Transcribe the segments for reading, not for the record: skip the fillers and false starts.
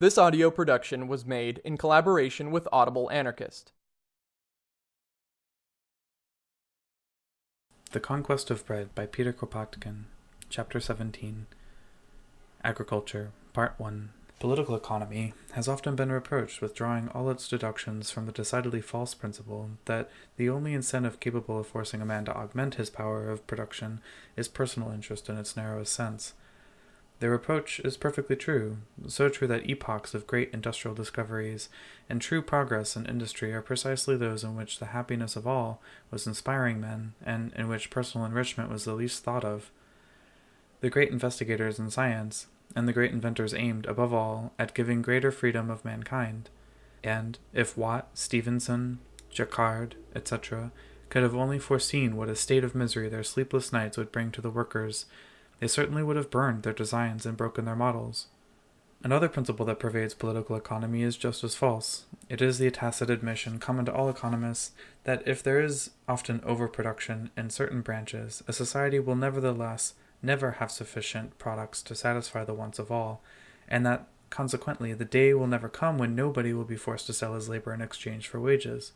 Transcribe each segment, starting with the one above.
This audio production was made in collaboration with Audible Anarchist. The Conquest of Bread by Peter Kropotkin, Chapter 17. Agriculture, Part 1. Political economy has often been reproached with drawing all its deductions from the decidedly false principle that the only incentive capable of forcing a man to augment his power of production is personal interest in its narrowest sense. The reproach is perfectly true, so true that epochs of great industrial discoveries and true progress in industry are precisely those in which the happiness of all was inspiring men, and in which personal enrichment was the least thought of. The great investigators in science and the great inventors aimed, above all, at giving greater freedom of mankind. And if Watt, Stephenson, Jacquard, etc., could have only foreseen what a state of misery their sleepless nights would bring to the workers, they certainly would have burned their designs and broken their models. Another principle that pervades political economy is just as false. It is the tacit admission common to all economists that if there is often overproduction in certain branches, a society will nevertheless never have sufficient products to satisfy the wants of all, and that, consequently, the day will never come when nobody will be forced to sell his labor in exchange for wages.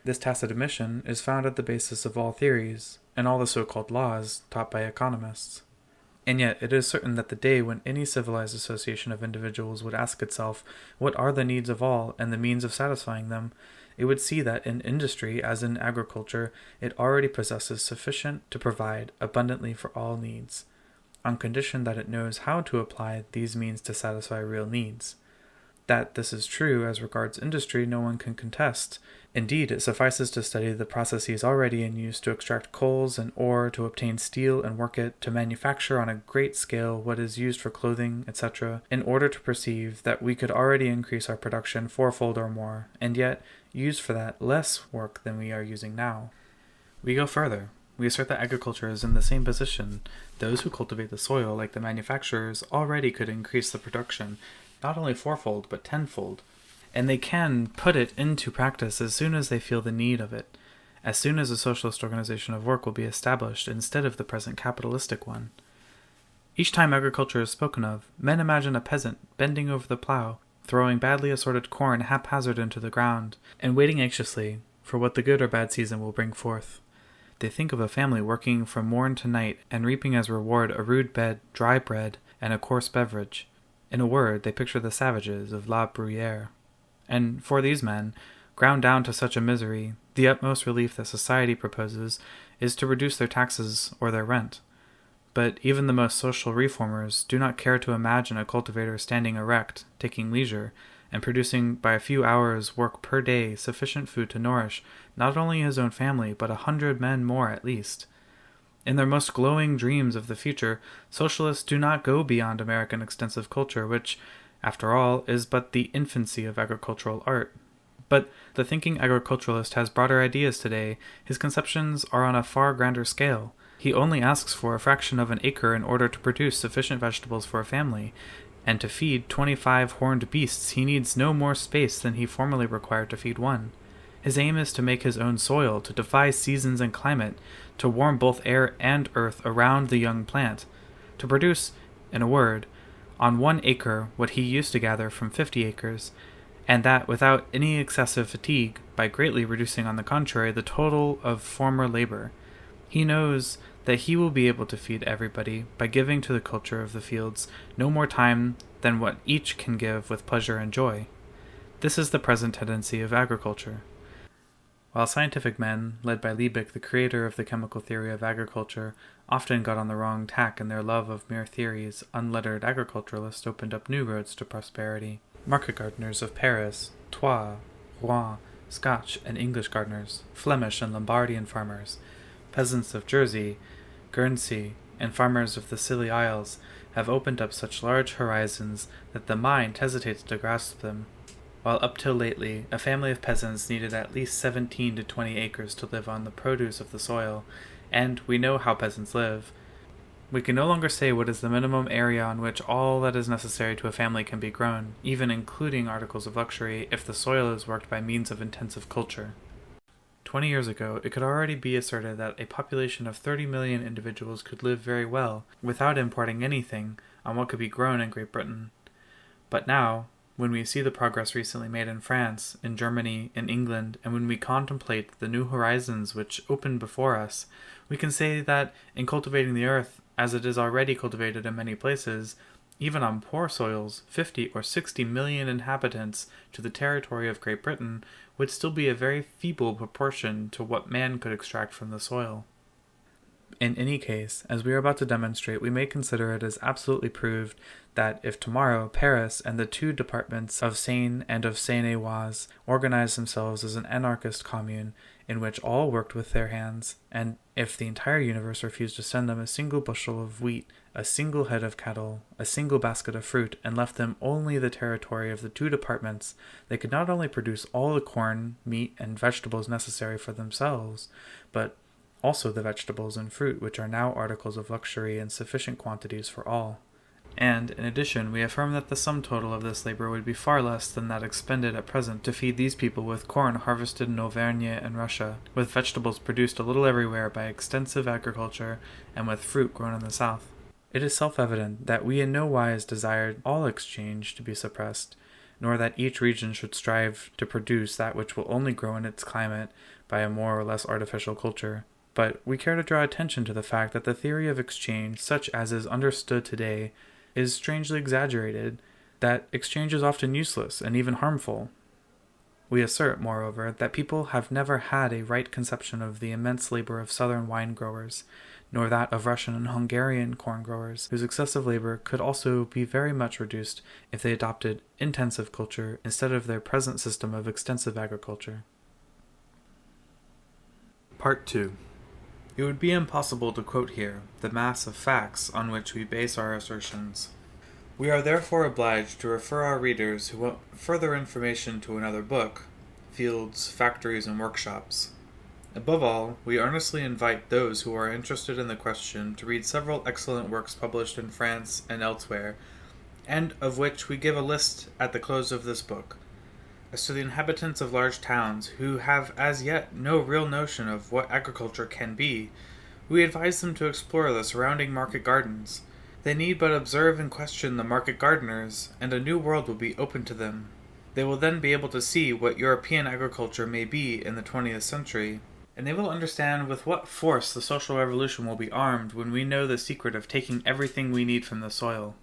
This tacit admission is found at the basis of all theories, and all the so-called laws taught by economists. And yet it is certain that the day when any civilized association of individuals would ask itself what are the needs of all and the means of satisfying them, it would see that in industry, as in agriculture, it already possesses sufficient to provide abundantly for all needs, on condition that it knows how to apply these means to satisfy real needs. That this is true as regards industry no one can contest. Indeed, it suffices to study the processes already in use to extract coals and ore, to obtain steel and work it, to manufacture on a great scale what is used for clothing, etc., in order to perceive that we could already increase our production fourfold or more, and yet use for that less work than we are using now. We go further. We assert that agriculture is in the same position. Those who cultivate the soil, like the manufacturers, already could increase the production, not only fourfold, but tenfold. And they can put it into practice as soon as they feel the need of it, as soon as a socialist organization of work will be established instead of the present capitalistic one. Each time agriculture is spoken of, men imagine a peasant bending over the plow, throwing badly assorted corn haphazard into the ground, and waiting anxiously for what the good or bad season will bring forth. They think of a family working from morn to night and reaping as reward a rude bed, dry bread, and a coarse beverage. In a word, they picture the savages of La Bruyere. And for these men, ground down to such a misery, the utmost relief that society proposes is to reduce their taxes or their rent. But even the most social reformers do not care to imagine a cultivator standing erect, taking leisure, and producing by a few hours' work per day sufficient food to nourish not only his own family, but 100 men more at least. In their most glowing dreams of the future, socialists do not go beyond American extensive culture, which, after all, is but the infancy of agricultural art. But the thinking agriculturalist has broader ideas today. His conceptions are on a far grander scale. He only asks for a fraction of an acre in order to produce sufficient vegetables for a family, and to feed 25 horned beasts he needs no more space than he formerly required to feed one. His aim is to make his own soil, to defy seasons and climate, to warm both air and earth around the young plant, to produce, in a word, on 1 acre what he used to gather from 50 acres, and that without any excessive fatigue, by greatly reducing on the contrary the total of former labor. He knows that he will be able to feed everybody by giving to the culture of the fields no more time than what each can give with pleasure and joy. This is the present tendency of agriculture. While scientific men, led by Liebig, the creator of the chemical theory of agriculture, often got on the wrong tack in their love of mere theories, unlettered agriculturalists opened up new roads to prosperity. Market gardeners of Paris, Troyes, Rouen, Scotch and English gardeners, Flemish and Lombardian farmers, peasants of Jersey, Guernsey, and farmers of the Scilly Isles have opened up such large horizons that the mind hesitates to grasp them. While up till lately, a family of peasants needed at least 17 to 20 acres to live on the produce of the soil, and we know how peasants live. We can no longer say what is the minimum area on which all that is necessary to a family can be grown, even including articles of luxury, if the soil is worked by means of intensive culture. 20 years ago, it could already be asserted that a population of 30 million individuals could live very well, without importing anything, on what could be grown in Great Britain. But now, When we see the progress recently made in France, in Germany, in England, and when we contemplate the new horizons which open before us, we can say that in cultivating the earth as it is already cultivated in many places, even on poor soils, 50 or 60 million inhabitants to the territory of Great Britain would still be a very feeble proportion to what man could extract from the soil. In any case, as we are about to demonstrate, we may consider it as absolutely proved that if tomorrow Paris and the two departments of Seine and of Seine-et-Oise organized themselves as an anarchist commune in which all worked with their hands, and if the entire universe refused to send them a single bushel of wheat, a single head of cattle, a single basket of fruit, and left them only the territory of the two departments, they could not only produce all the corn, meat, and vegetables necessary for themselves, but also the vegetables and fruit which are now articles of luxury in sufficient quantities for all. And, in addition, we affirm that the sum total of this labor would be far less than that expended at present to feed these people with corn harvested in Auvergne and Russia, with vegetables produced a little everywhere by extensive agriculture, and with fruit grown in the south. It is self-evident that we in no wise desired all exchange to be suppressed, nor that each region should strive to produce that which will only grow in its climate by a more or less artificial culture. But we care to draw attention to the fact that the theory of exchange, such as is understood today, is strangely exaggerated, that exchange is often useless and even harmful. We assert, moreover, that people have never had a right conception of the immense labor of southern wine growers, nor that of Russian and Hungarian corn growers, whose excessive labor could also be very much reduced if they adopted intensive culture instead of their present system of extensive agriculture. Part 2. It would be impossible to quote here the mass of facts on which we base our assertions. We are therefore obliged to refer our readers who want further information to another book, Fields, Factories, and Workshops. Above all, we earnestly invite those who are interested in the question to read several excellent works published in France and elsewhere, and of which we give a list at the close of this book. As to the inhabitants of large towns, who have as yet no real notion of what agriculture can be, we advise them to explore the surrounding market gardens. They need but observe and question the market gardeners, and a new world will be open to them. They will then be able to see what European agriculture may be in the 20th century, and they will understand with what force the social revolution will be armed when we know the secret of taking everything we need from the soil.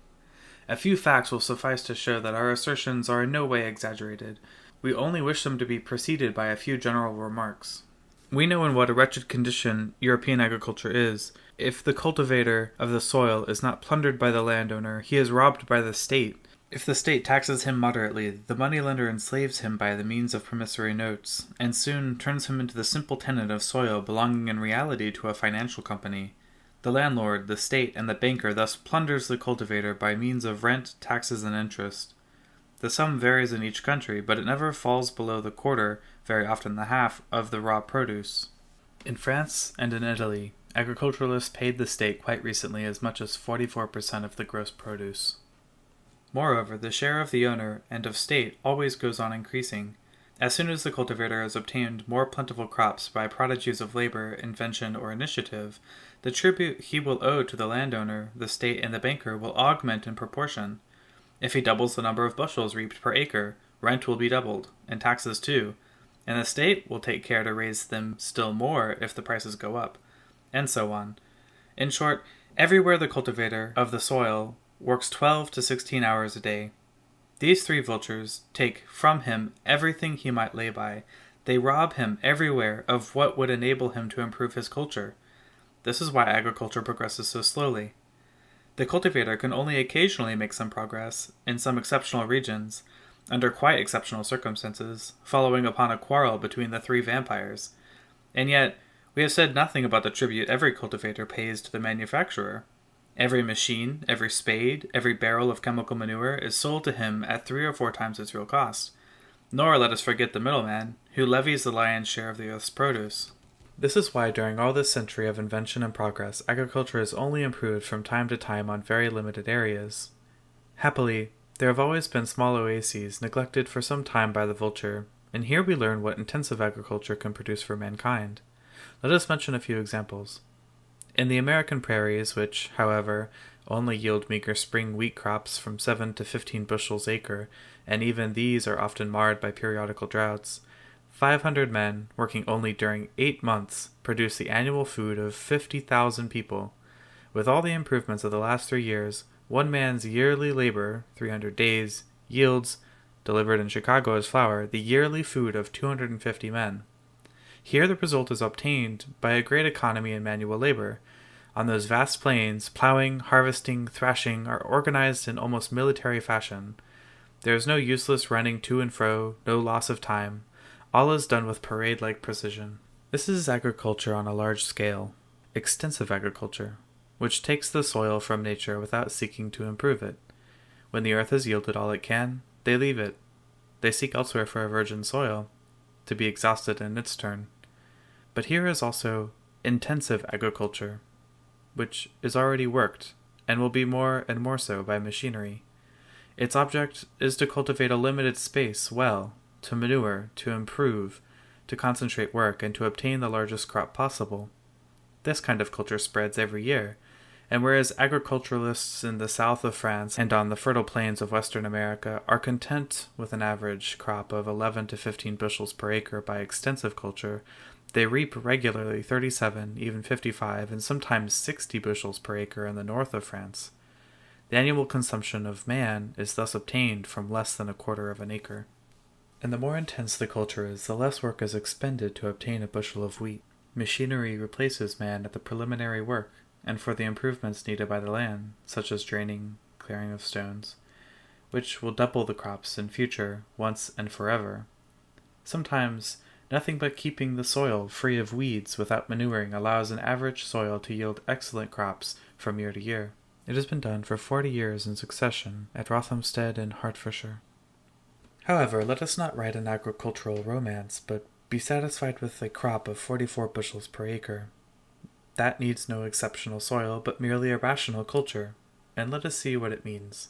A few facts will suffice to show that our assertions are in no way exaggerated. We only wish them to be preceded by a few general remarks. We know in what a wretched condition European agriculture is. If the cultivator of the soil is not plundered by the landowner, he is robbed by the state. If the state taxes him moderately, the moneylender enslaves him by the means of promissory notes, and soon turns him into the simple tenant of soil belonging in reality to a financial company. The landlord, the state, and the banker thus plunders the cultivator by means of rent, taxes, and interest. The sum varies in each country, but it never falls below the quarter, very often the half, of the raw produce. In France and in Italy, agriculturalists paid the state quite recently as much as 44% of the gross produce. Moreover, the share of the owner and of state always goes on increasing. As soon as the cultivator has obtained more plentiful crops by prodigies of labor, invention, or initiative, the tribute he will owe to the landowner, the state, and the banker will augment in proportion. If he doubles the number of bushels reaped per acre, rent will be doubled, and taxes too, and the state will take care to raise them still more if the prices go up, and so on. In short, everywhere the cultivator of the soil works 12 to 16 hours a day. These three vultures take from him everything he might lay by. They rob him everywhere of what would enable him to improve his culture. This is why agriculture progresses so slowly. The cultivator can only occasionally make some progress, in some exceptional regions, under quite exceptional circumstances, following upon a quarrel between the three vampires. And yet, we have said nothing about the tribute every cultivator pays to the manufacturer. Every machine, every spade, every barrel of chemical manure is sold to him at 3 or 4 times its real cost. Nor let us forget the middleman, who levies the lion's share of the earth's produce. This is why during all this century of invention and progress, agriculture has only improved from time to time on very limited areas. Happily, there have always been small oases neglected for some time by the vulture, and here we learn what intensive agriculture can produce for mankind. Let us mention a few examples. In the American prairies, which, however, only yield meager spring wheat crops from 7 to 15 bushels acre, and even these are often marred by periodical droughts. 500 men, working only during 8 months, produce the annual food of 50,000 people. With all the improvements of the last 3 years, one man's yearly labor, 300 days, yields, delivered in Chicago as flour, the yearly food of 250 men. Here the result is obtained by a great economy in manual labor. On those vast plains, plowing, harvesting, thrashing are organized in almost military fashion. There is no useless running to and fro, no loss of time. All is done with parade-like precision. This is agriculture on a large scale, extensive agriculture, which takes the soil from nature without seeking to improve it. When the earth has yielded all it can, they leave it. They seek elsewhere for a virgin soil, to be exhausted in its turn. But here is also intensive agriculture, which is already worked, and will be more and more so by machinery. Its object is to cultivate a limited space well, to manure, to improve, to concentrate work, and to obtain the largest crop possible. This kind of culture spreads every year, and whereas agriculturalists in the south of France and on the fertile plains of Western America are content with an average crop of 11 to 15 bushels per acre by extensive culture, they reap regularly 37, even 55, and sometimes 60 bushels per acre in the north of France. The annual consumption of man is thus obtained from less than a quarter of an acre. And the more intense the culture is, the less work is expended to obtain a bushel of wheat. Machinery replaces man at the preliminary work, and for the improvements needed by the land, such as draining, clearing of stones, which will double the crops in future, once and forever. Sometimes, nothing but keeping the soil free of weeds without manuring allows an average soil to yield excellent crops from year to year. It has been done for 40 years in succession at Rothamsted in Hertfordshire. However, let us not write an agricultural romance, but be satisfied with a crop of 44 bushels per acre. That needs no exceptional soil, but merely a rational culture, and let us see what it means.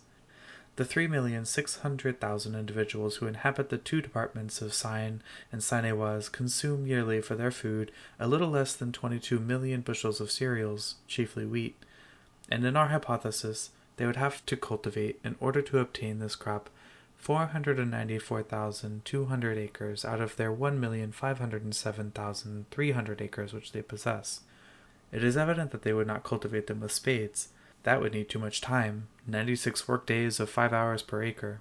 The 3,600,000 individuals who inhabit the 2 departments of Seine and Seine-et-Oise consume yearly for their food a little less than 22 million bushels of cereals, chiefly wheat, and in our hypothesis, they would have to cultivate, in order to obtain this crop, 494,200 acres out of their 1,507,300 acres which they possess. It is evident that they would not cultivate them with spades. That would need too much time, 96 work days of 5 hours per acre.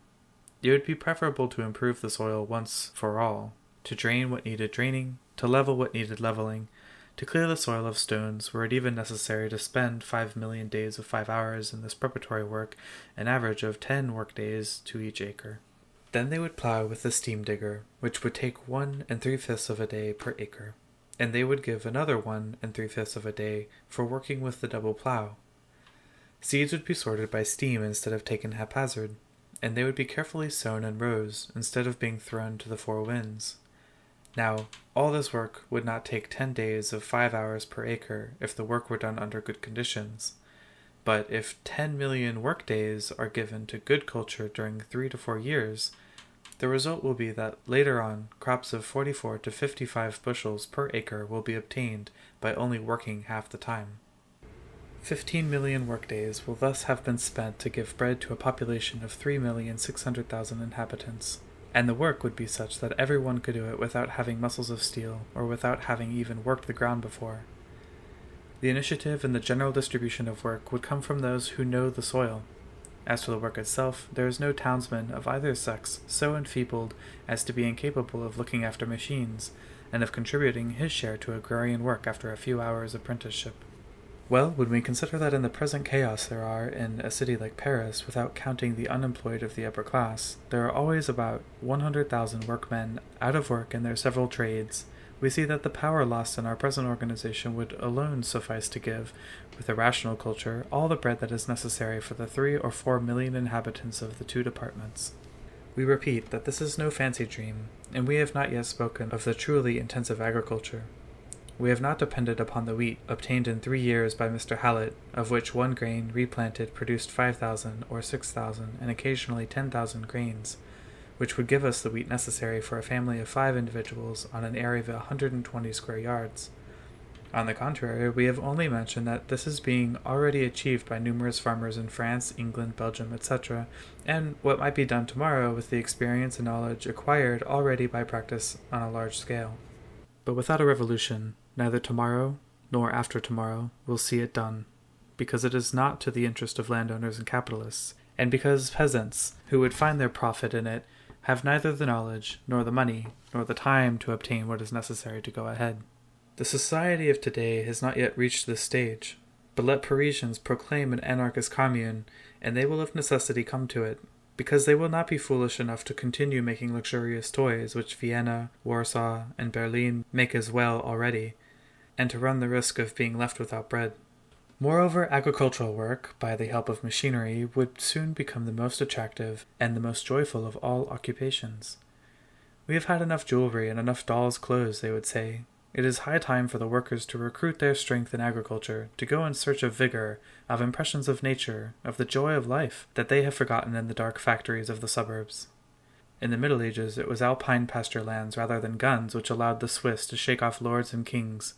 It would be preferable to improve the soil once for all, to drain what needed draining, to level what needed leveling, to clear the soil of stones were it even necessary to spend 5 million days of 5 hours in this preparatory work, an average of 10 work days to each acre. Then they would plow with the steam digger, which would take 1 3/5 of a day per acre, and they would give another 1 3/5 of a day for working with the double plow. Seeds would be sorted by steam instead of taken haphazard, and they would be carefully sown in rows instead of being thrown to the 4 winds. Now, all this work would not take 10 days of 5 hours per acre if the work were done under good conditions. But if 10 million work days are given to good culture during 3 to 4 years, the result will be that later on, crops of 44 to 55 bushels per acre will be obtained by only working half the time. 15 million work days will thus have been spent to give bread to a population of 3,600,000 inhabitants. And the work would be such that everyone could do it without having muscles of steel, or without having even worked the ground before. The initiative and the general distribution of work would come from those who know the soil. As for the work itself, there is no townsman of either sex so enfeebled as to be incapable of looking after machines, and of contributing his share to agrarian work after a few hours' apprenticeship. Well, when we consider that in the present chaos there are, in a city like Paris, without counting the unemployed of the upper class, there are always about 100,000 workmen out of work in their several trades, we see that the power lost in our present organization would alone suffice to give, with a rational culture, all the bread that is necessary for the 3 or 4 million inhabitants of the 2 departments. We repeat that this is no fancy dream, and we have not yet spoken of the truly intensive agriculture. We have not depended upon the wheat obtained in 3 years by Mr. Hallett, of which 1 grain replanted produced 5,000 or 6,000 and occasionally 10,000 grains, which would give us the wheat necessary for a family of 5 individuals on an area of 120 square yards. On the contrary, we have only mentioned that this is being already achieved by numerous farmers in France, England, Belgium, etc., and what might be done tomorrow with the experience and knowledge acquired already by practice on a large scale. But without a revolution, neither tomorrow nor after tomorrow will see it done, because it is not to the interest of landowners and capitalists, and because peasants, who would find their profit in it, have neither the knowledge, nor the money, nor the time to obtain what is necessary to go ahead. The society of today has not yet reached this stage, but let Parisians proclaim an anarchist commune, and they will of necessity come to it, because they will not be foolish enough to continue making luxurious toys which Vienna, Warsaw, and Berlin make as well already, and to run the risk of being left without bread. Moreover, agricultural work, by the help of machinery, would soon become the most attractive and the most joyful of all occupations. We have had enough jewelry and enough dolls' clothes, they would say. It is high time for the workers to recruit their strength in agriculture, to go in search of vigor, of impressions of nature, of the joy of life, that they have forgotten in the dark factories of the suburbs. In the Middle Ages, it was alpine pasture lands rather than guns which allowed the Swiss to shake off lords and kings.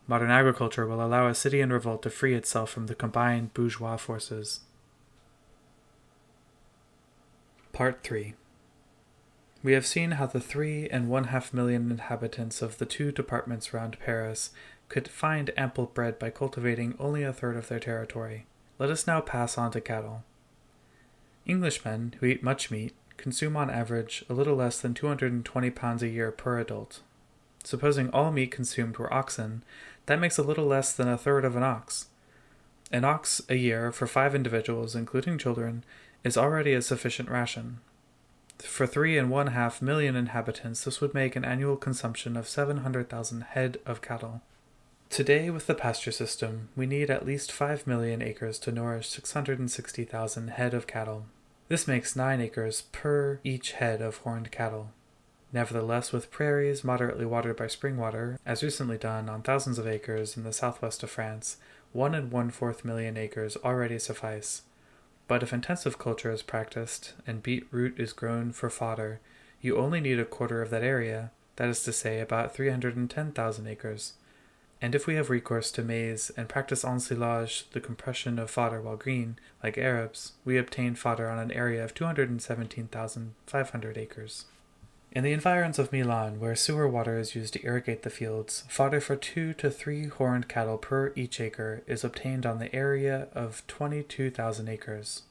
Modern agriculture will allow a city in revolt to free itself from the combined bourgeois forces. Part 3. We have seen how the 3.5 million inhabitants of the 2 departments round Paris could find ample bread by cultivating only a third of their territory. Let us now pass on to cattle. Englishmen, who eat much meat, consume on average a little less than 220 pounds a year per adult. Supposing all meat consumed were oxen, that makes a little less than a third of an ox. An ox a year for 5 individuals, including children, is already a sufficient ration. For 3.5 million inhabitants, this would make an annual consumption of 700,000 head of cattle. Today, with the pasture system, we need at least 5 million acres to nourish 660,000 head of cattle. This makes 9 acres per each head of horned cattle. Nevertheless, with prairies moderately watered by spring water, as recently done on thousands of acres in the southwest of France, 1.25 million acres already suffice. But if intensive culture is practiced, and beet root is grown for fodder, you only need a quarter of that area, that is to say about 310,000 acres. And if we have recourse to maize, and practice ensilage, the compression of fodder while green, like Arabs, we obtain fodder on an area of 217,500 acres. In the environs of Milan, where sewer water is used to irrigate the fields, fodder for 2 to 3 horned cattle per each acre is obtained on the area of 22,000 acres,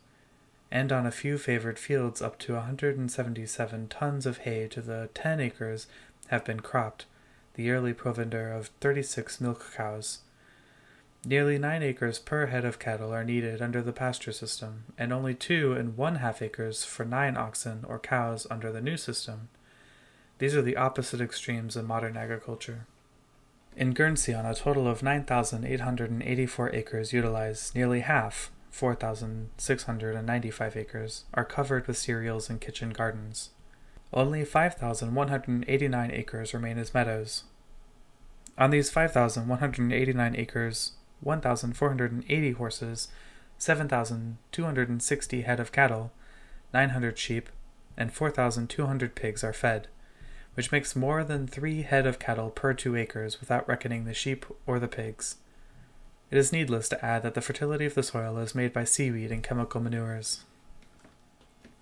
and on a few favored fields up to 177 tons of hay to the 10 acres have been cropped, the yearly provender of 36 milk cows. Nearly 9 acres per head of cattle are needed under the pasture system, and only 2.5 acres for 9 oxen or cows under the new system. These are the opposite extremes in modern agriculture. In Guernsey, on a total of 9,884 acres utilized, nearly half, 4,695 acres, are covered with cereals and kitchen gardens. Only 5,189 acres remain as meadows. On these 5,189 acres, 1,480 horses, 7,260 head of cattle, 900 sheep, and 4,200 pigs are fed, which makes more than 3 head of cattle per 2 acres without reckoning the sheep or the pigs. It is needless to add that the fertility of the soil is made by seaweed and chemical manures.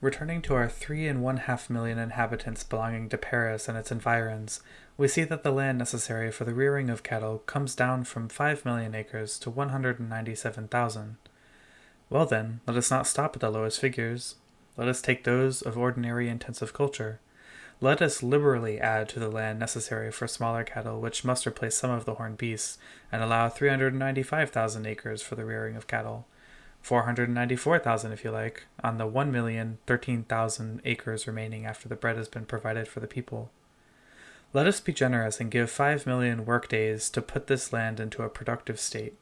Returning to our 3.5 million inhabitants belonging to Paris and its environs, we see that the land necessary for the rearing of cattle comes down from 5 million acres to 197,000. Well then, let us not stop at the lowest figures. Let us take those of ordinary intensive culture. Let us liberally add to the land necessary for smaller cattle, which must replace some of the horned beasts, and allow 395,000 acres for the rearing of cattle, 494,000 if you like, on the 1,013,000 acres remaining after the bread has been provided for the people. Let us be generous and give 5 million work-days to put this land into a productive state.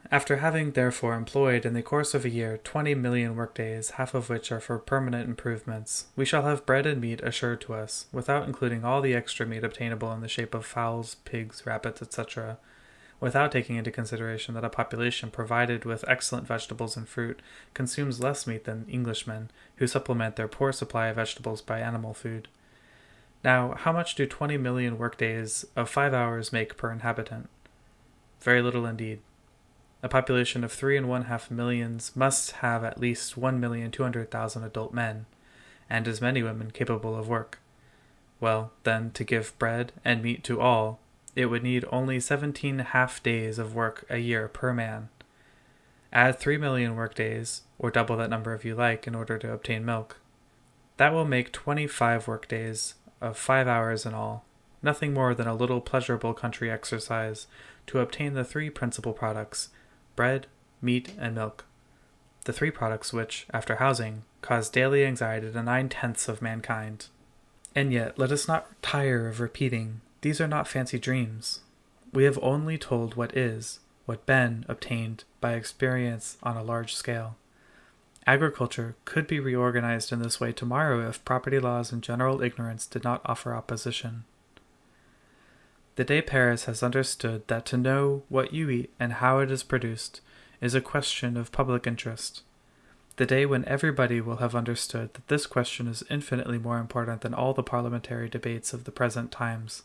After having therefore employed in the course of a year 20 million workdays, half of which are for permanent improvements, we shall have bread and meat assured to us, without including all the extra meat obtainable in the shape of fowls, pigs, rabbits, etc., without taking into consideration that a population provided with excellent vegetables and fruit consumes less meat than Englishmen, who supplement their poor supply of vegetables by animal food. Now, how much do 20 million workdays of 5 hours make per inhabitant? Very little indeed. A population of 3.5 millions must have at least 1,200,000 adult men, and as many women capable of work. Well, then, to give bread and meat to all, it would need only 17 half-days of work a year per man. Add 3 million workdays, or double that number if you like, in order to obtain milk. That will make 25 workdays of 5 hours in all, nothing more than a little pleasurable country exercise to obtain the three principal products, bread, meat, and milk. The three products which, after housing, cause daily anxiety to 9/10 of mankind. And yet, let us not tire of repeating, these are not fancy dreams. We have only told what is, what been obtained by experience on a large scale. Agriculture could be reorganized in this way tomorrow if property laws and general ignorance did not offer opposition. The day Paris has understood that to know what you eat and how it is produced is a question of public interest. The day when everybody will have understood that this question is infinitely more important than all the parliamentary debates of the present times.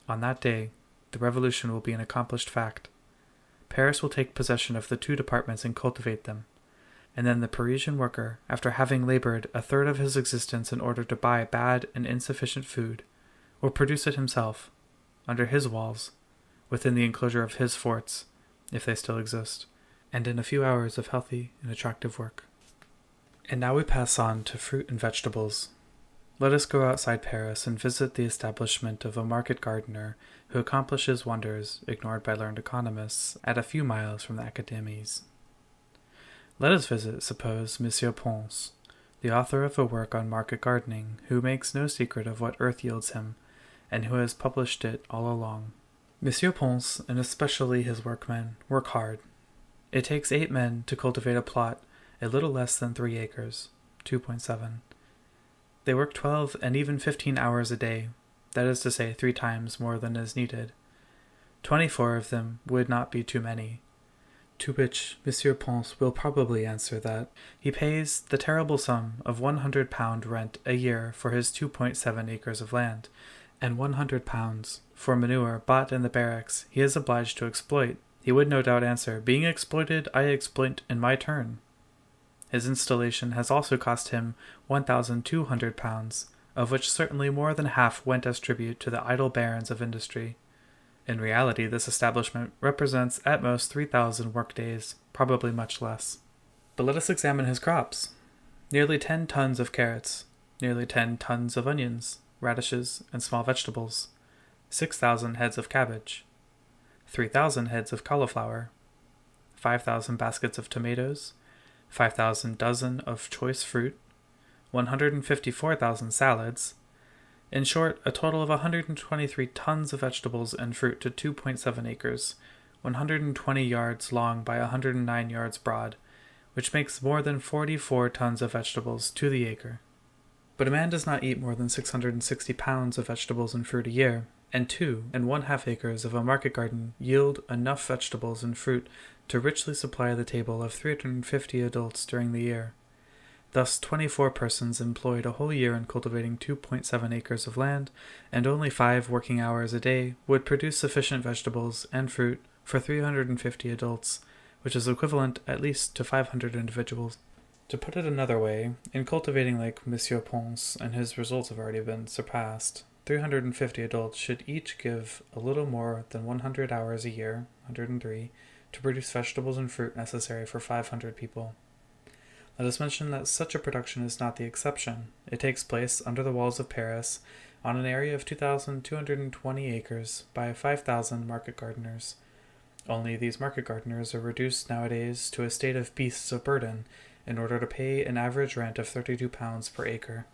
On that day, the revolution will be an accomplished fact. Paris will take possession of the two departments and cultivate them. And then the Parisian worker, after having labored a third of his existence in order to buy bad and insufficient food, will produce it himself, under his walls, within the enclosure of his forts, if they still exist, and in a few hours of healthy and attractive work. And now we pass on to fruit and vegetables. Let us go outside Paris and visit the establishment of a market gardener who accomplishes wonders ignored by learned economists at a few miles from the academies. Let us visit, suppose, Monsieur Pons, the author of a work on market gardening, who makes no secret of what earth yields him, and who has published it all along. Monsieur Pons, and especially his workmen, work hard. It takes 8 men to cultivate a plot a little less than 3 acres, 2.7. They work 12 and even 15 hours a day, that is to say 3 times more than is needed. 24 of them would not be too many. To which Monsieur Pons will probably answer that he pays the terrible sum of £100 rent a year for his 2.7 acres of land, and £100 for manure bought in the barracks he is obliged to exploit. He would no doubt answer, being exploited, I exploit in my turn. His installation has also cost him £1,200, of which certainly more than half went as tribute to the idle barons of industry. In reality, this establishment represents at most 3,000 workdays, probably much less. But let us examine his crops. Nearly 10 tons of carrots, nearly 10 tons of onions, radishes, and small vegetables, 6,000 heads of cabbage, 3,000 heads of cauliflower, 5,000 baskets of tomatoes, 5,000 dozen of choice fruit, 154,000 salads, in short, a total of 123 tons of vegetables and fruit to 2.7 acres, 120 yards long by 109 yards broad, which makes more than 44 tons of vegetables to the acre. But a man does not eat more than 660 pounds of vegetables and fruit a year, and 2.5 acres of a market garden yield enough vegetables and fruit to richly supply the table of 350 adults during the year. Thus 24 persons employed a whole year in cultivating 2.7 acres of land, and only 5 working hours a day would produce sufficient vegetables and fruit for 350 adults, which is equivalent at least to 500 individuals. To put it another way, in cultivating like Monsieur Pons, and his results have already been surpassed, 350 adults should each give a little more than 100 hours a year, 103, to produce vegetables and fruit necessary for 500 people. Let us mention that such a production is not the exception. It takes place under the walls of Paris, on an area of 2,220 acres, by 5,000 market gardeners. Only these market gardeners are reduced nowadays to a state of beasts of burden, in order to pay an average rent of £32 per acre.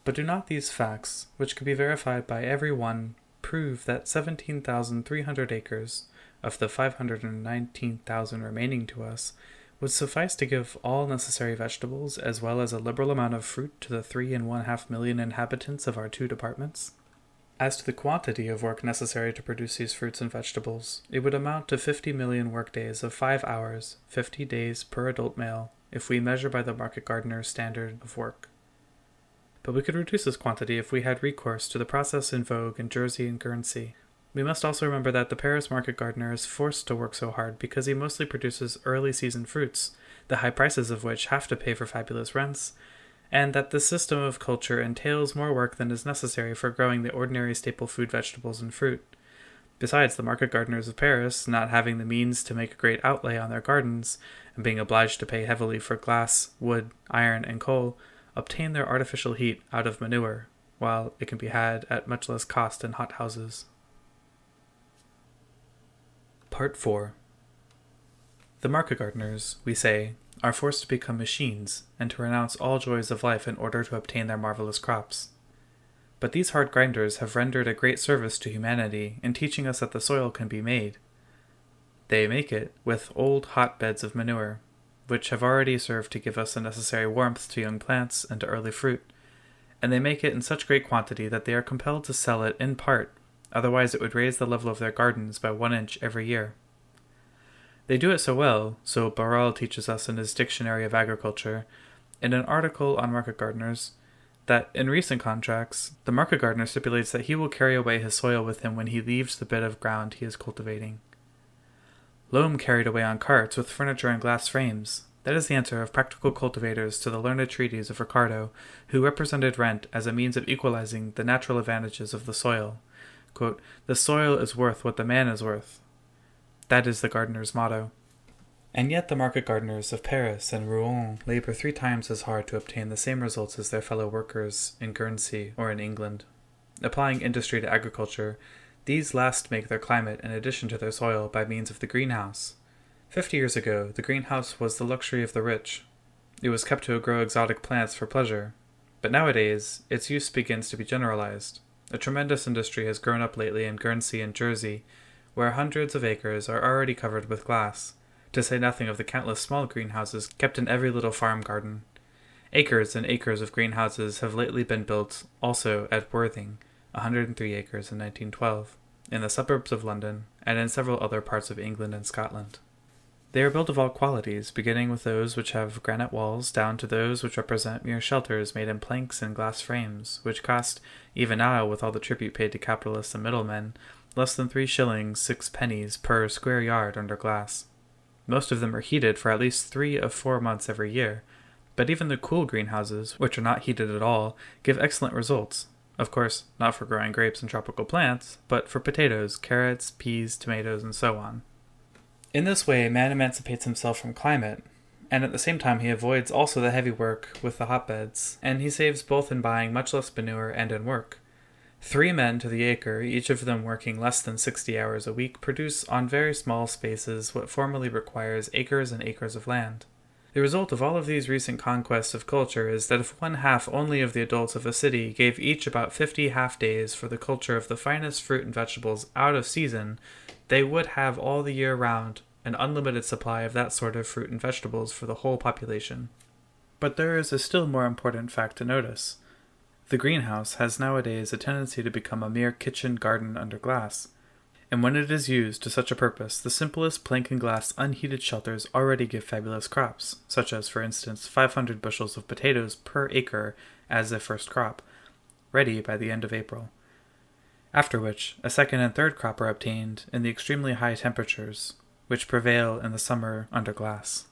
But do not these facts, which could be verified by every one, prove that 17,300 acres, of the 519,000 remaining to us, would suffice to give all necessary vegetables as well as a liberal amount of fruit to the 3.5 million inhabitants of our 2 departments? As to the quantity of work necessary to produce these fruits and vegetables, it would amount to 50 million workdays of 5 hours, 50 days per adult male, if we measure by the market gardener's standard of work. But we could reduce this quantity if we had recourse to the process in vogue in Jersey and Guernsey. We must also remember that the Paris market gardener is forced to work so hard because he mostly produces early season fruits, the high prices of which have to pay for fabulous rents, and that this system of culture entails more work than is necessary for growing the ordinary staple food vegetables and fruit. Besides, the market gardeners of Paris, not having the means to make a great outlay on their gardens, and being obliged to pay heavily for glass, wood, iron, and coal, obtain their artificial heat out of manure, while it can be had at much less cost in hothouses. Part 4. The market gardeners, we say, are forced to become machines and to renounce all joys of life in order to obtain their marvelous crops. But these hard grinders have rendered a great service to humanity in teaching us that the soil can be made. They make it with old hotbeds of manure, which have already served to give us the necessary warmth to young plants and to early fruit, and they make it in such great quantity that they are compelled to sell it in part, otherwise it would raise the level of their gardens by 1 inch every year. They do it so well, so Barral teaches us in his Dictionary of Agriculture, in an article on market gardeners, that in recent contracts, the market gardener stipulates that he will carry away his soil with him when he leaves the bit of ground he is cultivating. Loam carried away on carts with furniture and glass frames. That is the answer of practical cultivators to the learned treatise of Ricardo, who represented rent as a means of equalizing the natural advantages of the soil. Quote, "The soil is worth what the man is worth." That is the gardener's motto. And yet the market gardeners of Paris and Rouen labor 3 times as hard to obtain the same results as their fellow workers in Guernsey or in England. Applying industry to agriculture, these last make their climate in addition to their soil by means of the greenhouse. 50 years ago, the greenhouse was the luxury of the rich. It was kept to grow exotic plants for pleasure. But nowadays, its use begins to be generalized. A tremendous industry has grown up lately in Guernsey and Jersey, where hundreds of acres are already covered with glass, to say nothing of the countless small greenhouses kept in every little farm garden. Acres and acres of greenhouses have lately been built also at Worthing, 103 acres in 1912, in the suburbs of London, and in several other parts of England and Scotland. They are built of all qualities, beginning with those which have granite walls down to those which represent mere shelters made in planks and glass frames, which cost, even now with all the tribute paid to capitalists and middlemen, less than 3 shillings 6 pennies per square yard under glass. Most of them are heated for at least 3 of 4 months every year, but even the cool greenhouses, which are not heated at all, give excellent results. Of course, not for growing grapes and tropical plants, but for potatoes, carrots, peas, tomatoes, and so on. In this way, man emancipates himself from climate, and at the same time he avoids also the heavy work with the hotbeds, and he saves both in buying much less manure and in work. 3 men to the acre, each of them working less than 60 hours a week, produce on very small spaces what formerly requires acres and acres of land. The result of all of these recent conquests of culture is that if 1/2 only of the adults of a city gave each about 50 half-days for the culture of the finest fruit and vegetables out of season, they would have all the year round an unlimited supply of that sort of fruit and vegetables for the whole population. But there is a still more important fact to notice. The greenhouse has nowadays a tendency to become a mere kitchen garden under glass, and when it is used to such a purpose, the simplest plank and glass unheated shelters already give fabulous crops, such as, for instance, 500 bushels of potatoes per acre as their first crop, ready by the end of April. After which, a second and third crop are obtained in the extremely high temperatures, which prevail in the summer under glass.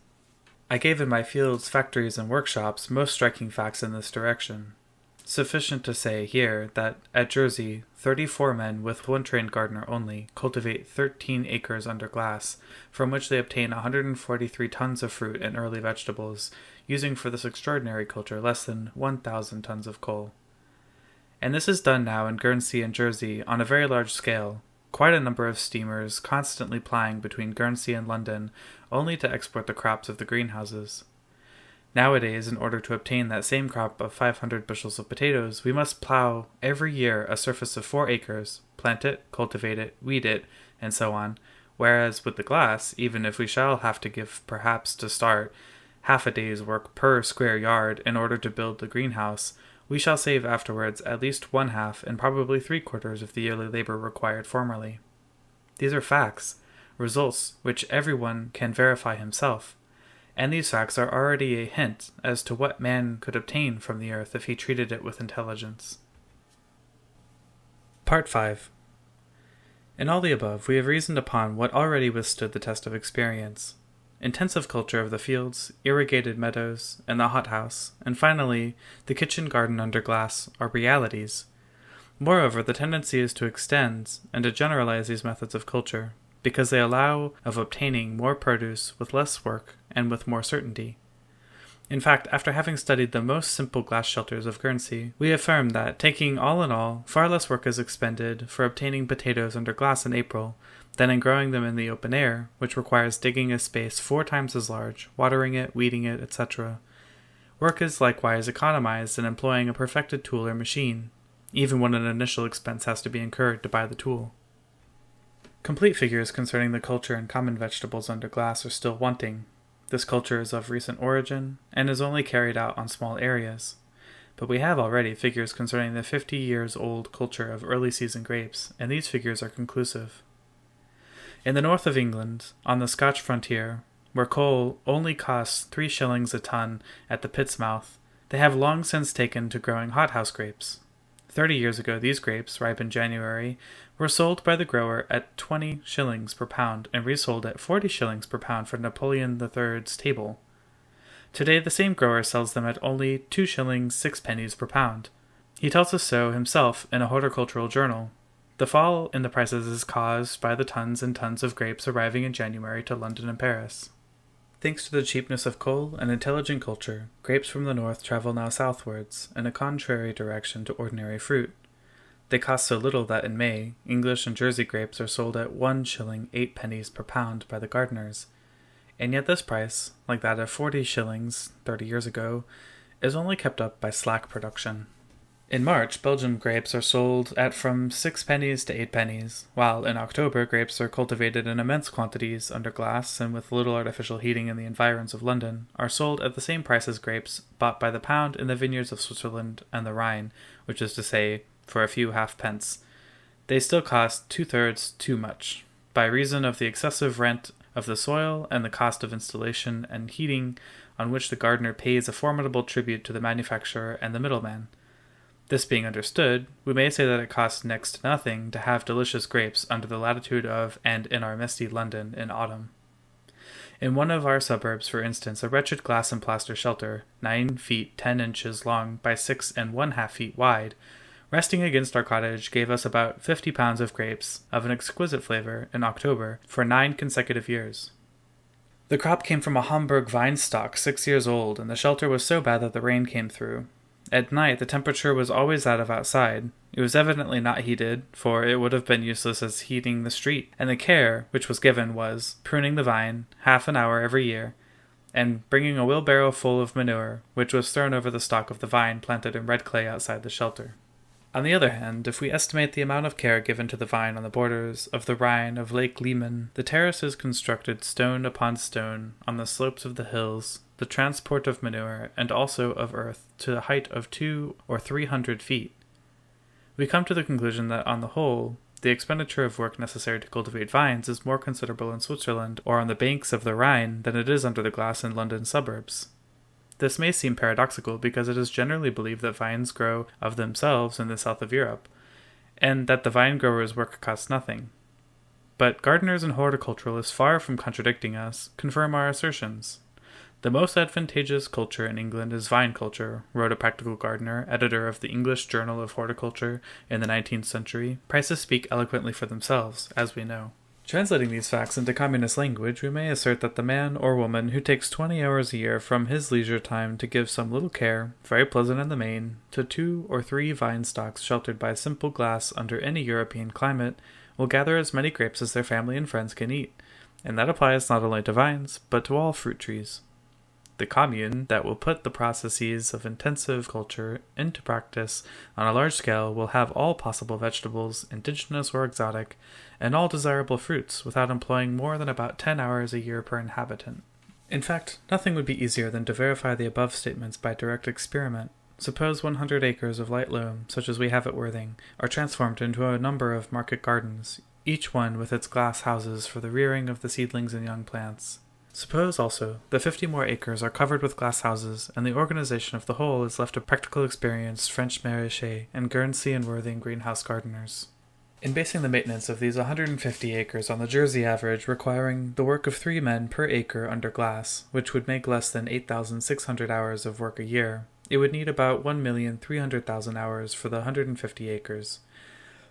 I gave in my fields, factories, and workshops most striking facts in this direction. Sufficient to say here that at Jersey, 34 men with 1 trained gardener only cultivate 13 acres under glass, from which they obtain 143 tons of fruit and early vegetables, using for this extraordinary culture less than 1,000 tons of coal. And this is done now in Guernsey and Jersey on a very large scale, quite a number of steamers constantly plying between Guernsey and London only to export the crops of the greenhouses. Nowadays, in order to obtain that same crop of 500 bushels of potatoes, we must plow every year a surface of 4 acres, plant it, cultivate it, weed it, and so on, whereas with the glass, even if we shall have to give perhaps to start half a day's work per square yard in order to build the greenhouse, we shall save afterwards at least 1/2 and probably 3/4 of the yearly labor required formerly. These are facts, results which everyone can verify himself, and these facts are already a hint as to what man could obtain from the earth if he treated it with intelligence. Part 5. In all the above, we have reasoned upon what already withstood the test of experience: intensive culture of the fields, irrigated meadows, and the hothouse, and finally, the kitchen garden under glass, are realities. Moreover, the tendency is to extend and to generalize these methods of culture, because they allow of obtaining more produce with less work and with more certainty. In fact, after having studied the most simple glass shelters of Guernsey, we affirm that, taking all in all, far less work is expended for obtaining potatoes under glass in April than in growing them in the open air, which requires digging a space 4 times as large, watering it, weeding it, etc. Work is likewise economized in employing a perfected tool or machine, even when an initial expense has to be incurred to buy the tool. Complete figures concerning the culture and common vegetables under glass are still wanting. This culture is of recent origin, and is only carried out on small areas. But we have already figures concerning the 50 years old culture of early season grapes, and these figures are conclusive. In the north of England, on the Scotch frontier, where coal only costs 3 shillings a ton at the pit's mouth, they have long since taken to growing hothouse grapes. 30 years ago, these grapes, ripe in January, were sold by the grower at 20 shillings per pound and resold at 40 shillings per pound for Napoleon III's table. Today, the same grower sells them at only 2 shillings 6 pennies per pound. He tells us so himself in a horticultural journal. The fall in the prices is caused by the tons and tons of grapes arriving in January to London and Paris. Thanks to the cheapness of coal and intelligent culture, grapes from the north travel now southwards, in a contrary direction to ordinary fruit. They cost so little that in May, English and Jersey grapes are sold at 1 shilling 8 pennies per pound by the gardeners, and yet this price, like that of 40 shillings 30 years ago, is only kept up by slack production. In March, Belgian grapes are sold at from 6 pennies to 8 pennies, while in October grapes are cultivated in immense quantities under glass and with little artificial heating in the environs of London, are sold at the same price as grapes bought by the pound in the vineyards of Switzerland and the Rhine, which is to say, for a few halfpence. They still cost 2/3 too much, by reason of the excessive rent of the soil and the cost of installation and heating, on which the gardener pays a formidable tribute to the manufacturer and the middleman. This being understood, we may say that it costs next to nothing to have delicious grapes under the latitude of and in our misty London in autumn. In one of our suburbs, for instance, a wretched glass and plaster shelter, 9 feet 10 inches long by 6 1/2 feet wide, resting against our cottage, gave us about 50 pounds of grapes of an exquisite flavor in October for 9 consecutive years. The crop came from a Hamburg vine stock 6 years old, and the shelter was so bad that the rain came through. At night, the temperature was always that of outside. It was evidently not heated, for it would have been useless as heating the street, and the care which was given was pruning the vine 1/2 an hour every year, and bringing a wheelbarrow full of manure, which was thrown over the stalk of the vine planted in red clay outside the shelter. On the other hand, if we estimate the amount of care given to the vine on the borders of the Rhine of Lake Leman, the terraces constructed stone upon stone on the slopes of the hills, the transport of manure, and also of earth, to a height of 200 or 300 feet, we come to the conclusion that, on the whole, the expenditure of work necessary to cultivate vines is more considerable in Switzerland or on the banks of the Rhine than it is under the glass in London suburbs. This may seem paradoxical because it is generally believed that vines grow of themselves in the south of Europe, and that the vine grower's work costs nothing. But gardeners and horticulturalists, far from contradicting us, confirm our assertions. The most advantageous culture in England is vine culture, wrote a practical gardener, editor of the English Journal of Horticulture in the 19th century. Prices speak eloquently for themselves, as we know. Translating these facts into communist language, we may assert that the man or woman who takes 20 hours a year from his leisure time to give some little care, very pleasant in the main, to 2 or 3 vine stocks sheltered by simple glass under any European climate, will gather as many grapes as their family and friends can eat, and that applies not only to vines, but to all fruit trees. The commune that will put the processes of intensive culture into practice on a large scale will have all possible vegetables, indigenous or exotic, and all desirable fruits without employing more than about 10 hours a year per inhabitant. In fact, nothing would be easier than to verify the above statements by direct experiment. Suppose 100 acres of light loam, such as we have at Worthing, are transformed into a number of market gardens, each one with its glass houses for the rearing of the seedlings and young plants. Suppose also that 50 more acres are covered with glass houses, and the organization of the whole is left to practical experienced French maraîchers and Guernsey and Worthing greenhouse gardeners. In basing the maintenance of these 150 acres on the Jersey average requiring the work of 3 men per acre under glass, which would make less than 8,600 hours of work a year, it would need about 1,300,000 hours for the 150 acres.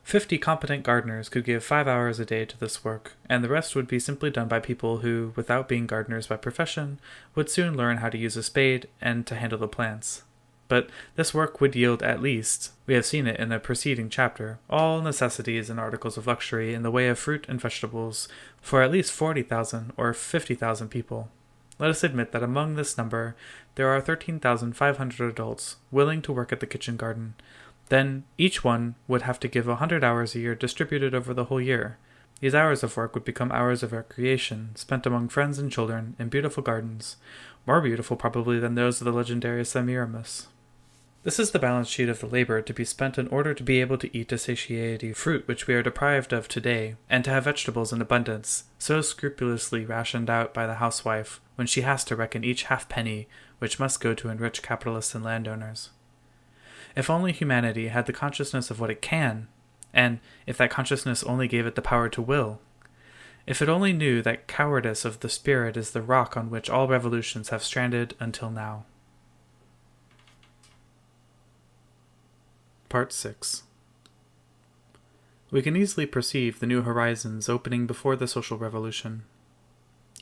50 competent gardeners could give 5 hours a day to this work, and the rest would be simply done by people who, without being gardeners by profession, would soon learn how to use a spade and to handle the plants. But this work would yield at least, we have seen it in a preceding chapter, all necessities and articles of luxury in the way of fruit and vegetables for at least 40,000 or 50,000 people. Let us admit that among this number there are 13,500 adults willing to work at the kitchen garden. Then each one would have to give 100 hours a year distributed over the whole year. These hours of work would become hours of recreation, spent among friends and children in beautiful gardens, more beautiful probably than those of the legendary Semiramis. This is the balance sheet of the labor to be spent in order to be able to eat to satiety fruit which we are deprived of today, and to have vegetables in abundance, so scrupulously rationed out by the housewife when she has to reckon each halfpenny which must go to enrich capitalists and landowners. If only humanity had the consciousness of what it can, and if that consciousness only gave it the power to will, if it only knew that cowardice of the spirit is the rock on which all revolutions have stranded until now. Part 6. We can easily perceive the new horizons opening before the social revolution.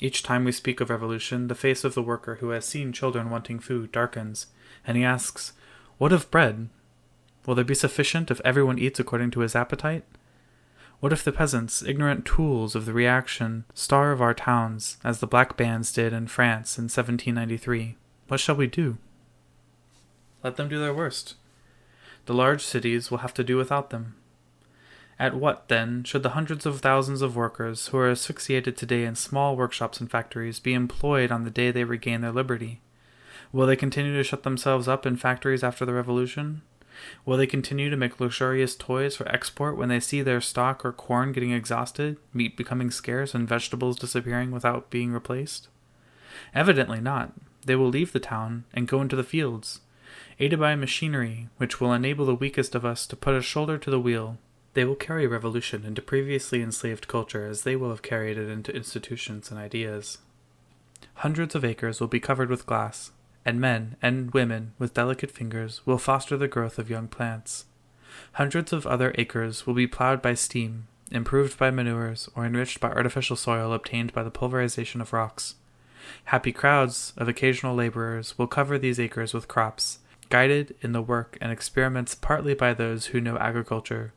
Each time we speak of revolution, the face of the worker who has seen children wanting food darkens, and he asks, "What of bread? Will there be sufficient if everyone eats according to his appetite? What if the peasants, ignorant tools of the reaction, starve our towns, as the black bands did in France in 1793? What shall we do?" Let them do their worst. The large cities will have to do without them. At what, then, should the hundreds of thousands of workers who are asphyxiated today in small workshops and factories be employed on the day they regain their liberty? Will they continue to shut themselves up in factories after the revolution? Will they continue to make luxurious toys for export when they see their stock or corn getting exhausted, meat becoming scarce, and vegetables disappearing without being replaced? Evidently not. They will leave the town and go into the fields, aided by machinery which will enable the weakest of us to put a shoulder to the wheel. They will carry revolution into previously enslaved culture as they will have carried it into institutions and ideas. Hundreds of acres will be covered with glass, and men and women with delicate fingers will foster the growth of young plants. Hundreds of other acres will be plowed by steam, improved by manures, or enriched by artificial soil obtained by the pulverization of rocks. Happy crowds of occasional laborers will cover these acres with crops, guided in the work and experiments partly by those who know agriculture,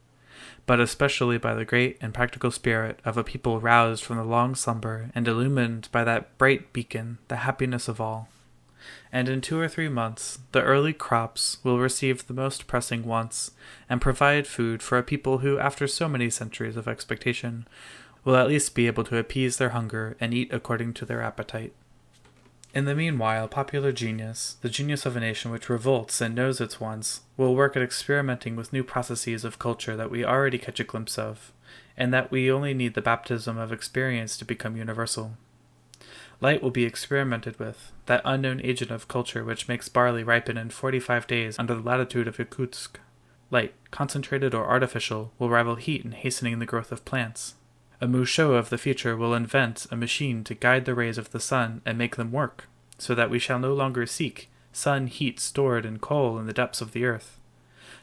but especially by the great and practical spirit of a people roused from the long slumber and illumined by that bright beacon, the happiness of all. And in 2 or 3 months, the early crops will receive the most pressing wants, and provide food for a people who, after so many centuries of expectation, will at least be able to appease their hunger and eat according to their appetite. In the meanwhile, popular genius, the genius of a nation which revolts and knows its wants, will work at experimenting with new processes of culture that we already catch a glimpse of, and that we only need the baptism of experience to become universal. Light will be experimented with, that unknown agent of culture which makes barley ripen in 45 days under the latitude of Irkutsk. Light, concentrated or artificial, will rival heat in hastening the growth of plants. A Mouchot of the future will invent a machine to guide the rays of the sun and make them work, so that we shall no longer seek sun heat stored in coal in the depths of the earth.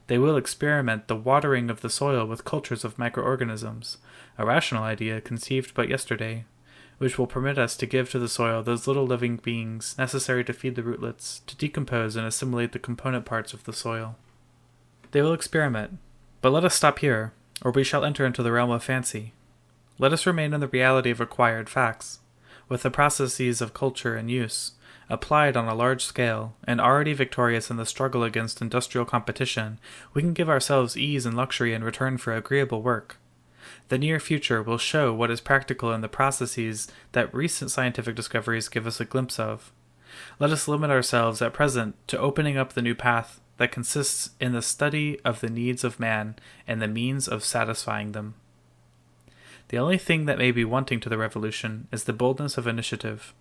They will experiment the watering of the soil with cultures of microorganisms, a rational idea conceived but yesterday, which will permit us to give to the soil those little living beings necessary to feed the rootlets, to decompose and assimilate the component parts of the soil. They will experiment, but let us stop here, or we shall enter into the realm of fancy. Let us remain in the reality of acquired facts, with the processes of culture and use, applied on a large scale, and already victorious in the struggle against industrial competition. We can give ourselves ease and luxury in return for agreeable work. The near future will show what is practical in the processes that recent scientific discoveries give us a glimpse of. Let us limit ourselves at present to opening up the new path that consists in the study of the needs of man and the means of satisfying them. The only thing that may be wanting to the revolution is the boldness of initiative.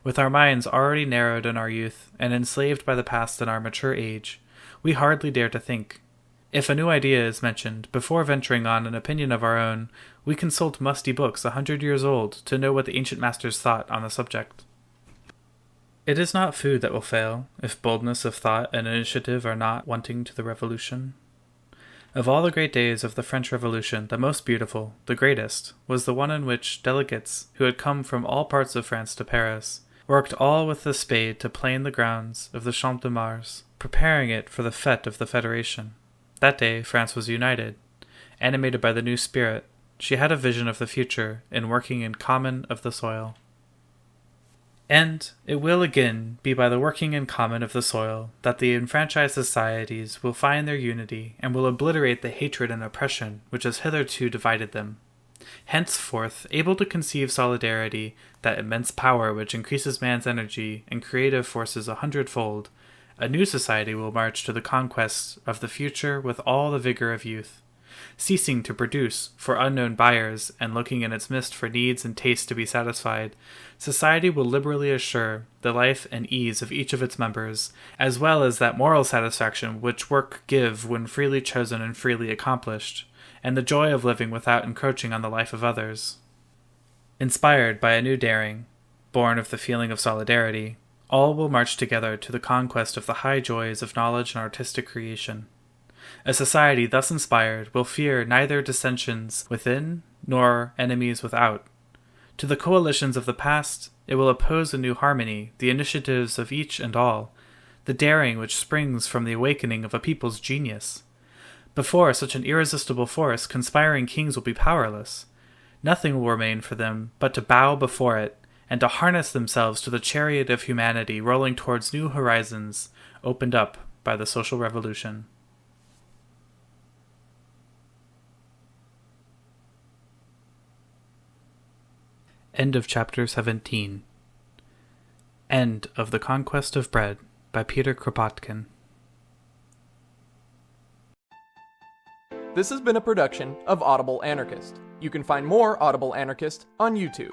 With our minds already narrowed in our youth and enslaved by the past in our mature age, we hardly dare to think. If a new idea is mentioned, before venturing on an opinion of our own, we consult musty books 100 years old to know what the ancient masters thought on the subject. It is not food that will fail, if boldness of thought and initiative are not wanting to the revolution. Of all the great days of the French Revolution, the most beautiful, the greatest, was the one in which delegates, who had come from all parts of France to Paris, worked all with the spade to plane the grounds of the Champ de Mars, preparing it for the fête of the Federation. That day France was united. Animated by the new spirit, she had a vision of the future in working in common of the soil. And it will again be by the working in common of the soil that the enfranchised societies will find their unity and will obliterate the hatred and oppression which has hitherto divided them. Henceforth, able to conceive solidarity, that immense power which increases man's energy and creative forces 100-fold, a new society will march to the conquest of the future with all the vigor of youth. Ceasing to produce for unknown buyers and looking in its midst for needs and tastes to be satisfied, society will liberally assure the life and ease of each of its members, as well as that moral satisfaction which work give when freely chosen and freely accomplished, and the joy of living without encroaching on the life of others. Inspired by a new daring, born of the feeling of solidarity, all will march together to the conquest of the high joys of knowledge and artistic creation. A society thus inspired will fear neither dissensions within nor enemies without. To the coalitions of the past, it will oppose a new harmony, the initiatives of each and all, the daring which springs from the awakening of a people's genius. Before such an irresistible force, conspiring kings will be powerless. Nothing will remain for them but to bow before it, and to harness themselves to the chariot of humanity rolling towards new horizons opened up by the social revolution. End of chapter 17. End of The Conquest of Bread by Peter Kropotkin. This has been a production of Audible Anarchist. You can find more Audible Anarchist on YouTube.